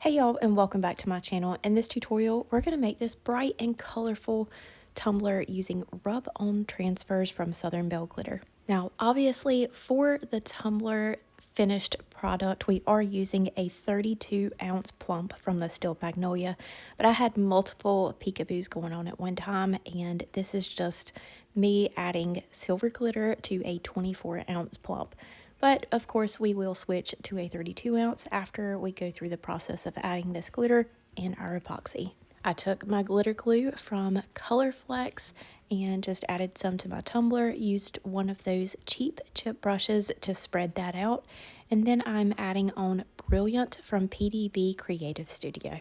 Hey y'all, and welcome back to my channel. In this tutorial, we're going to make this bright and colorful tumbler using rub-on transfers from Southern Belle Glitter. Now, obviously, for the tumbler finished product, we are using a 32-ounce plump from the Still Magnolia, but I had multiple peekaboos going on at one time, and this is just me adding silver glitter to a 24-ounce plump. But of course we will switch to a 32 ounce after we go through the process of adding this glitter and our epoxy. I took my glitter glue from COLORFLEX and just added some to my tumbler, used one of those cheap chip brushes to spread that out, and then I'm adding on Brilliant from PDB Creative Studio.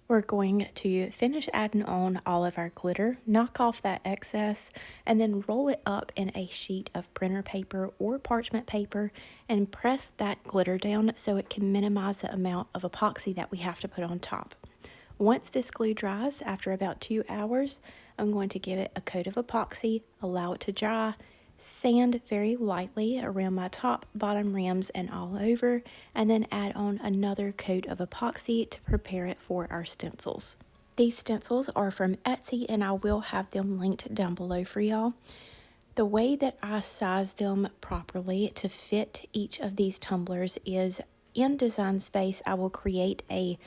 We're going to finish adding on all of our glitter, knock off that excess, and then roll it up in a sheet of printer paper or parchment paper and press that glitter down so it can minimize the amount of epoxy that we have to put on top. Once this glue dries, after about 2 hours, I'm going to give it a coat of epoxy, allow it to dry, sand very lightly around my top, bottom rims, and all over, and then add on another coat of epoxy to prepare it for our stencils. These stencils are from Etsy, and I will have them linked down below for y'all. The way that I size them properly to fit each of these tumblers is in Design Space, I will create a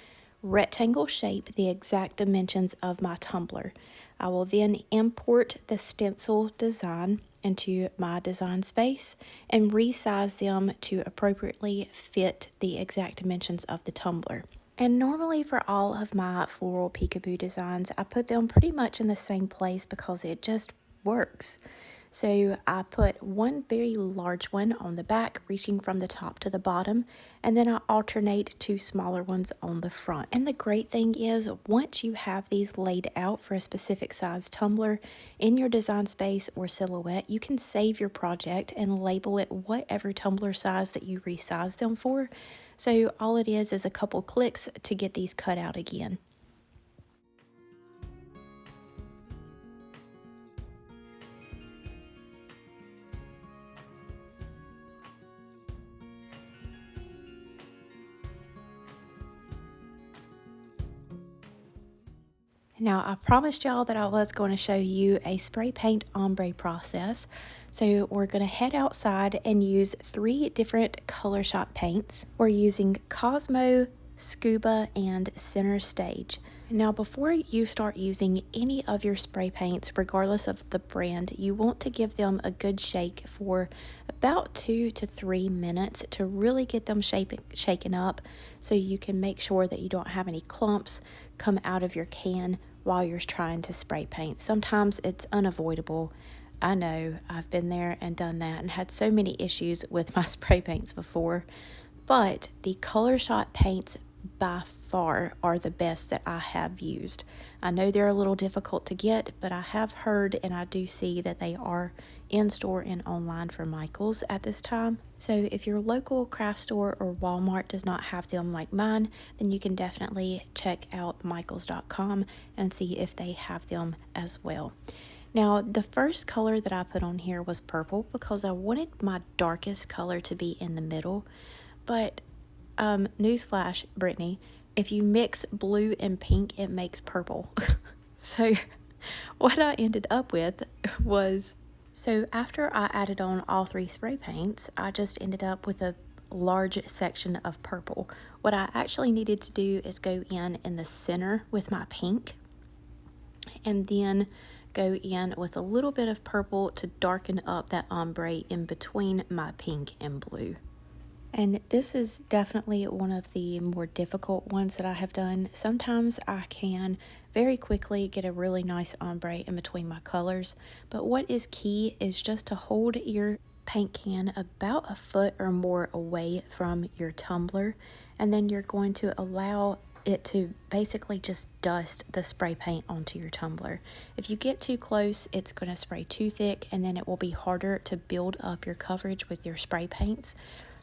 rectangle shape, the exact dimensions of my tumbler. I will then import the stencil design into my Design Space and resize them to appropriately fit the exact dimensions of the tumbler. And normally for all of my floral peekaboo designs, I put them pretty much in the same place because it just works. So I put one very large one on the back, reaching from the top to the bottom, and then I alternate two smaller ones on the front. And the great thing is, once you have these laid out for a specific size tumbler in your Design Space or Silhouette, you can save your project and label it whatever tumbler size that you resize them for. So all it is a couple clicks to get these cut out again. Now, I promised y'all that I was going to show you a spray paint ombre process. So we're going to head outside and use 3 different color shot paints. We're using Cosmo, Scuba, and Center Stage. Now, before you start using any of your spray paints, regardless of the brand, you want to give them a good shake for about 2 to 3 minutes to really get them shaken up so you can make sure that you don't have any clumps come out of your can while you're trying to spray paint. Sometimes it's unavoidable. I know, I've been there and done that and had so many issues with my spray paints before, but the color shot paints by far are the best that I have used. I know they're a little difficult to get, but I have heard and I do see that they are in store and online for Michaels at this time. So if your local craft store or Walmart does not have them like mine, then you can definitely check out michaels.com and see if they have them as well. Now, the first color that I put on here was purple because I wanted my darkest color to be in the middle, but newsflash, Brittany, if you mix blue and pink, it makes purple. So what I ended up with was, so after I added on all 3 spray paints, I just ended up with a large section of purple. What I actually needed to do is go in the center with my pink and then go in with a little bit of purple to darken up that ombre in between my pink and blue. And this is definitely one of the more difficult ones that I have done. Sometimes I can very quickly get a really nice ombre in between my colors, but what is key is just to hold your paint can about a foot or more away from your tumbler, and then you're going to allow it to basically just dust the spray paint onto your tumbler. If you get too close, it's going to spray too thick, and then it will be harder to build up your coverage with your spray paints.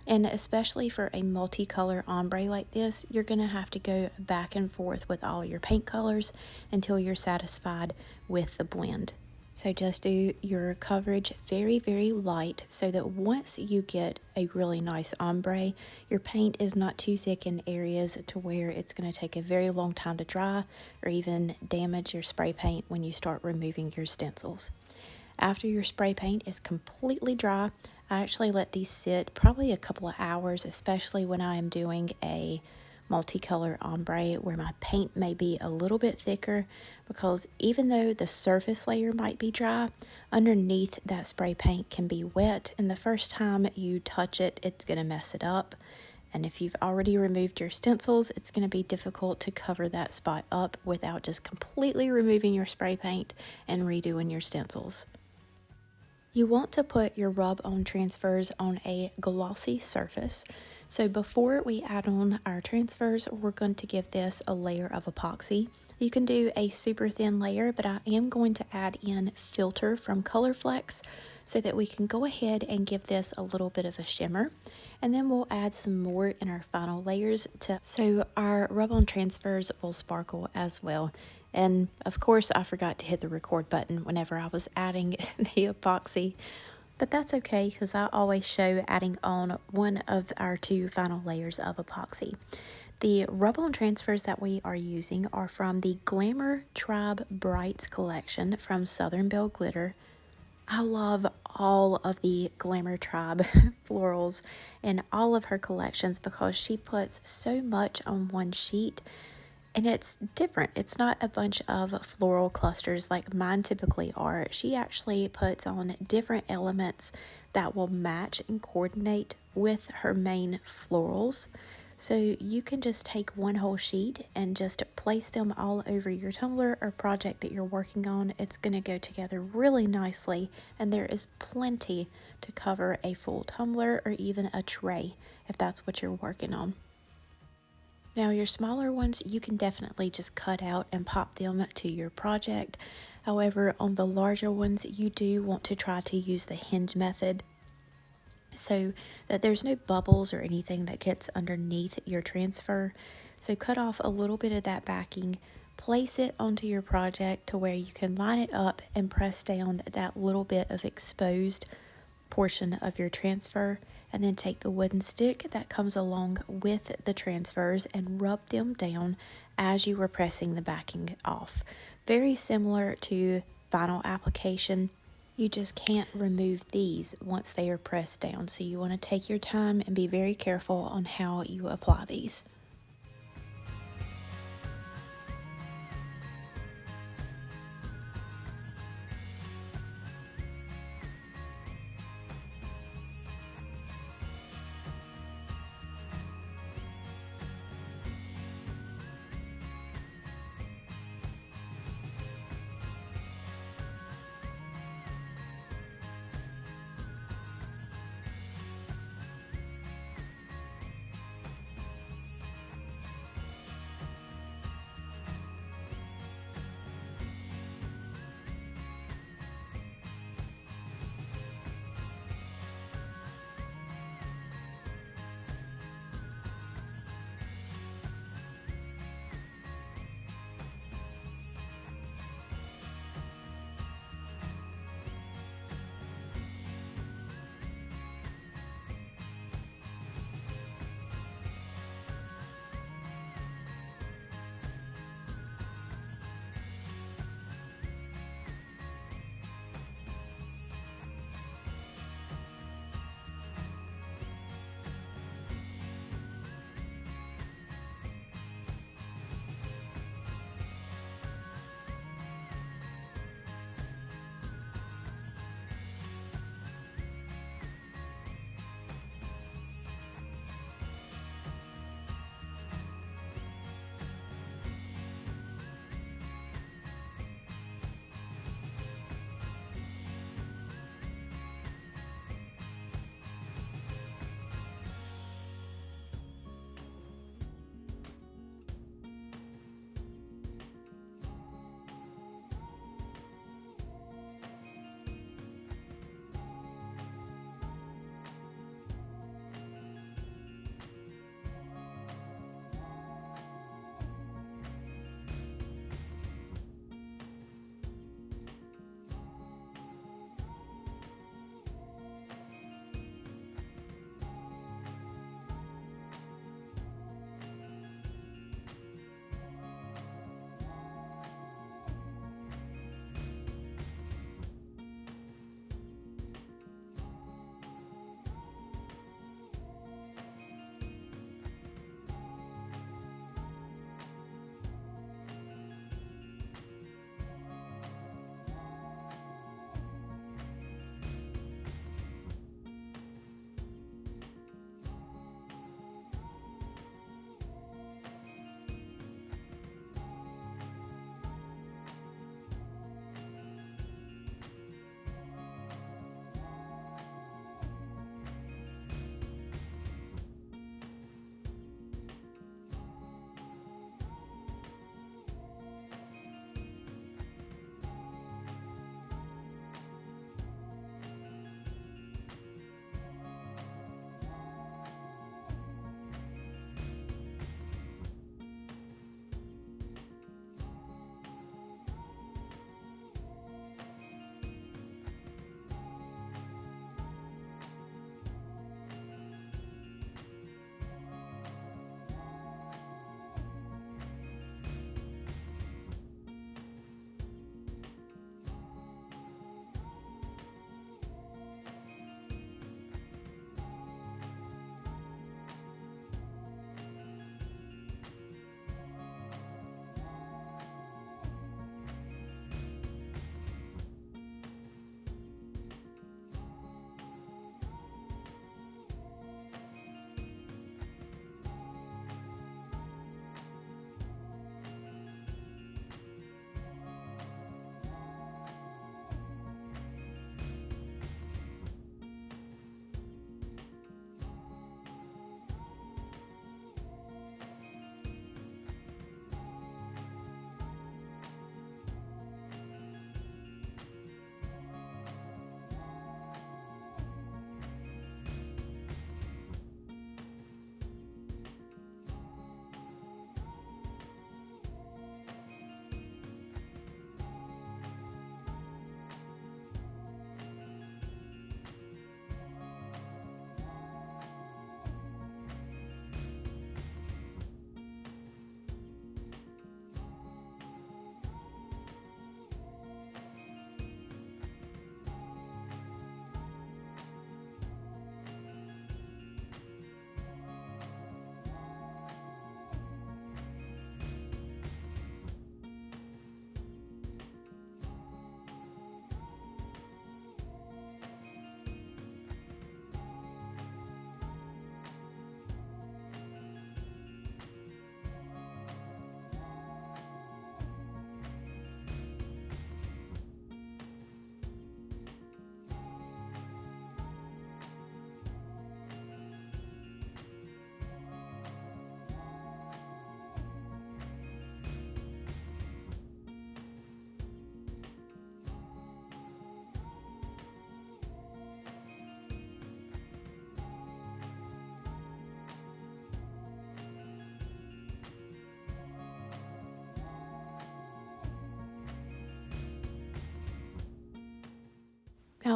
And especially for a multicolor ombre like this, you're going to have to go back and forth with all your paint colors until you're satisfied with the blend. So just do your coverage very, very light so that once you get a really nice ombre, your paint is not too thick in areas to where it's going to take a very long time to dry or even damage your spray paint when you start removing your stencils. After your spray paint is completely dry, I actually let these sit probably a couple of hours, especially when I am doing a multicolor ombre where my paint may be a little bit thicker, because even though the surface layer might be dry, underneath that spray paint can be wet, and the first time you touch it, it's going to mess it up. And if you've already removed your stencils, it's going to be difficult to cover that spot up without just completely removing your spray paint and redoing your stencils. You want to put your rub-on transfers on a glossy surface. So before we add on our transfers, we're going to give this a layer of epoxy. You can do a super thin layer, but I am going to add in Filter from COLORFLEX so that we can go ahead and give this a little bit of a shimmer. And then we'll add some more in our final layers so our rub-on transfers will sparkle as well. And of course, I forgot to hit the record button whenever I was adding the epoxy, but that's okay because I always show adding on one of our two final layers of epoxy. The rub-on transfers that we are using are from the Glamour Tribe Brights collection from Southern Belle Glitter. I love all of the Glamour Tribe florals in all of her collections because she puts so much on one sheet. And it's different. It's not a bunch of floral clusters like mine typically are. She actually puts on different elements that will match and coordinate with her main florals. So you can just take one whole sheet and just place them all over your tumbler or project that you're working on. It's going to go together really nicely, and there is plenty to cover a full tumbler or even a tray if that's what you're working on. Now your smaller ones, you can definitely just cut out and pop them to your project. However, on the larger ones, you do want to try to use the hinge method so that there's no bubbles or anything that gets underneath your transfer. So cut off a little bit of that backing, place it onto your project to where you can line it up and press down that little bit of exposed portion of your transfer, and then take the wooden stick that comes along with the transfers and rub them down as you were pressing the backing off. Very similar to vinyl application. You just can't remove these once they are pressed down, so you want to take your time and be very careful on how you apply these.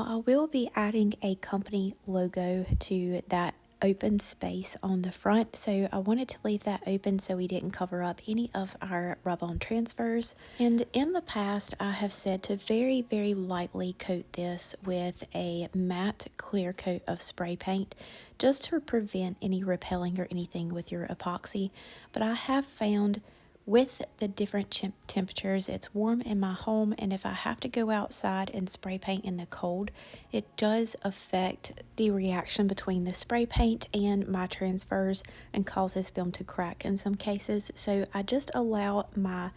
I will be adding a company logo to that open space on the front, so I wanted to leave that open so we didn't cover up any of our rub-on transfers. And in the past, I have said to very, very lightly coat this with a matte clear coat of spray paint just to prevent any repelling or anything with your epoxy. But I have found with the different temperatures, it's warm in my home, and if I have to go outside and spray paint in the cold, it does affect the reaction between the spray paint and my transfers and causes them to crack in some cases. So I just allow my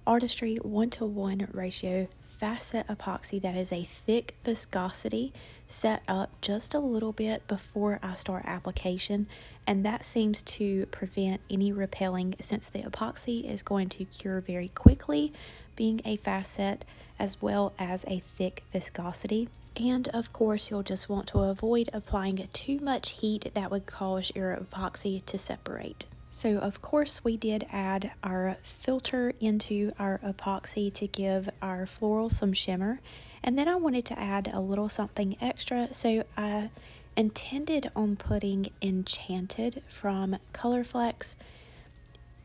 Artistry 1:1 ratio fast set epoxy that is a thick viscosity set up just a little bit before I start application, and that seems to prevent any repelling since the epoxy is going to cure very quickly, being a fast set as well as a thick viscosity. And of course, you'll just want to avoid applying too much heat that would cause your epoxy to separate. So of course we did add our filter into our epoxy to give our floral some shimmer, and then I wanted to add a little something extra, so I intended on putting Enchanted from COLORFLEX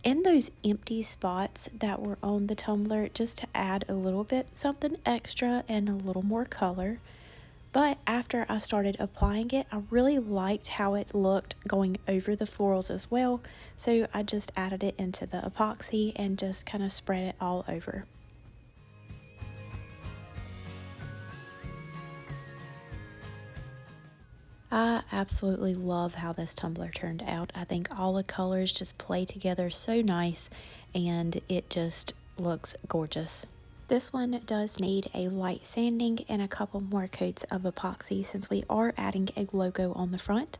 in those empty spots that were on the tumbler, just to add a little bit something extra and a little more color. But after I started applying it, I really liked how it looked going over the florals as well, so I just added it into the epoxy and just kind of spread it all over. I absolutely love how this tumbler turned out. I think all the colors just play together so nice, and it just looks gorgeous. This one does need a light sanding and a couple more coats of epoxy since we are adding a logo on the front.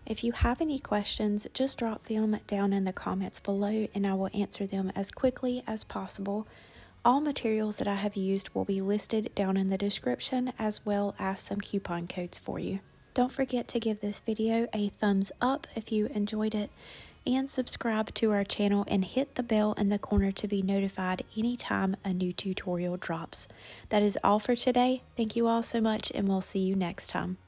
If you have any questions, just drop them down in the comments below and I will answer them as quickly as possible. All materials that I have used will be listed down in the description, as well as some coupon codes for you. Don't forget to give this video a thumbs up if you enjoyed it, and subscribe to our channel and hit the bell in the corner to be notified anytime a new tutorial drops. That is all for today. Thank you all so much, and we'll see you next time.